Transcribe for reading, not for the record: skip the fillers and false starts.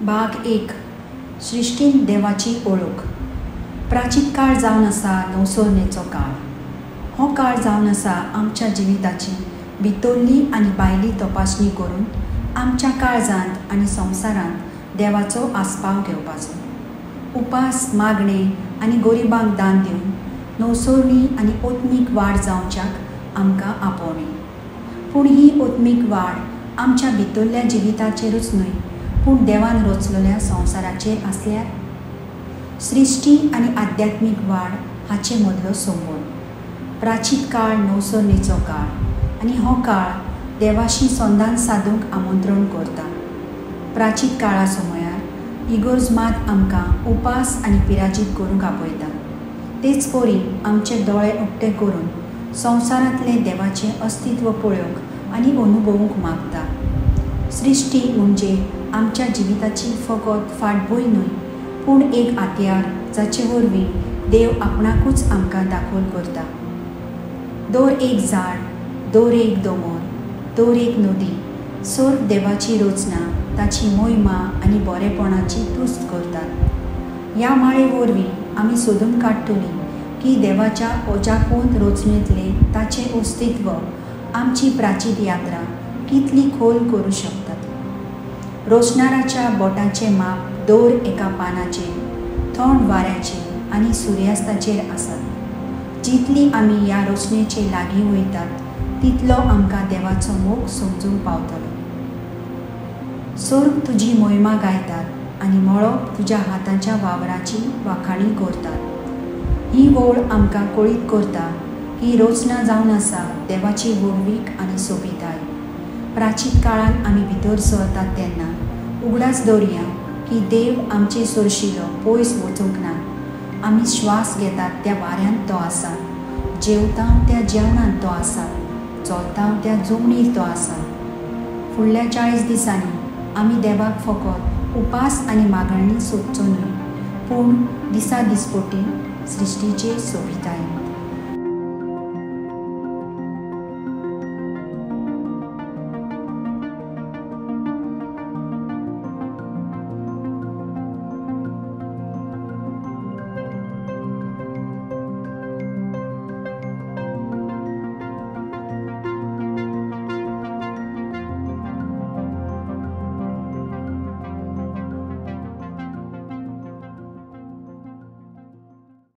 भाग 1 सृष्टीन देवाची ओळख। प्राचीन काळ जावन आसा नवसोरणेचो काळ। हो काळ जावन आसा आमच्या जिविताची भितरली आनी भायली तपासणी करून आमच्या काळजांत आनी संवसारांत देवाचो आस्पाव घेवपाचो। उपास मागणे आनी गरिबांक दान दिवन नवसोरणी आनी ओत्मीक वाड जावच्याक आमकां आपोवणी। पूण ही ओत्मीक वाड आमच्या भितरल्या जिविताचेरूच न्हय, पूण देवान रचलेल्या संवसाराचेर आसल्यार सृष्टी आनी आध्यात्मीक वाड हाचे मदलो संबंद। प्राचीन काळ नवसोरणेचो काळ आनी हो काळ देवाशी संधान सादूंक आमंत्रण करता। प्राचीन काळा समयार इगोर्ज मात आमकां उपास आनी पिराजीत करूंक आपयता। तेच परी आमचे दोळे उक्ते करून संवसारांतले देवाचें अस्तित्व पळोवंक आनी अनुभवूंक मागता। सृष्टी म्हणजे आमच्या जिविताची फकत फाटभूंय न्हय, पूण एक हातयार जाचे वरवीं देव आपणाकूच आमकां दाखोवन करता। दर एक झाड, दर एक दोंगर, दर एक नदी सर्व देवाची रचना ताची महिमा आनी बरेपणाची तुस्त करतात। ह्या माळे वरवीं आमी सोदून काडटलीं की देवाच्या अजापून रचनेंतले ताचें अस्तित्व आमची प्राचीन यात्रा कितली खोल करूं शकतात। रोशनाराच्या बोटांचें माप दर एका पानाचेर, थंड वाऱ्याचेर आनी सुर्यास्ताचेर आसा। जितली आमी ह्या रचनेचे लागीं वयतात तितलो आमकां देवाचो मोग समजूंक पावतलो। सर्ग तुजी महिमा गायतात आनी मळब तुज्या हातांच्या वावराची वाखाणी करतात। ही वळ आमकां कळीत करता की रचना जावन आसा देवाची वडवीक आनी सोबिताय। प्राचीन काळान आमी भितर सरतात तेन्ना उगडास दवरया की देव आमचे सरशिलो पयस वचूंक ना। आमी श्वास घेतात त्या वाऱ्यांत तो आसा, जेवता त्या जेवणांत तो आसा, चलता त्या जमनीर तो आसा। फुडल्या 40 दिसांनी आमी देवाक फकत उपास आनी मागणी सोदचो न्हय, पूण दिसा दिसपटी सृश्टीचे सोबिताय।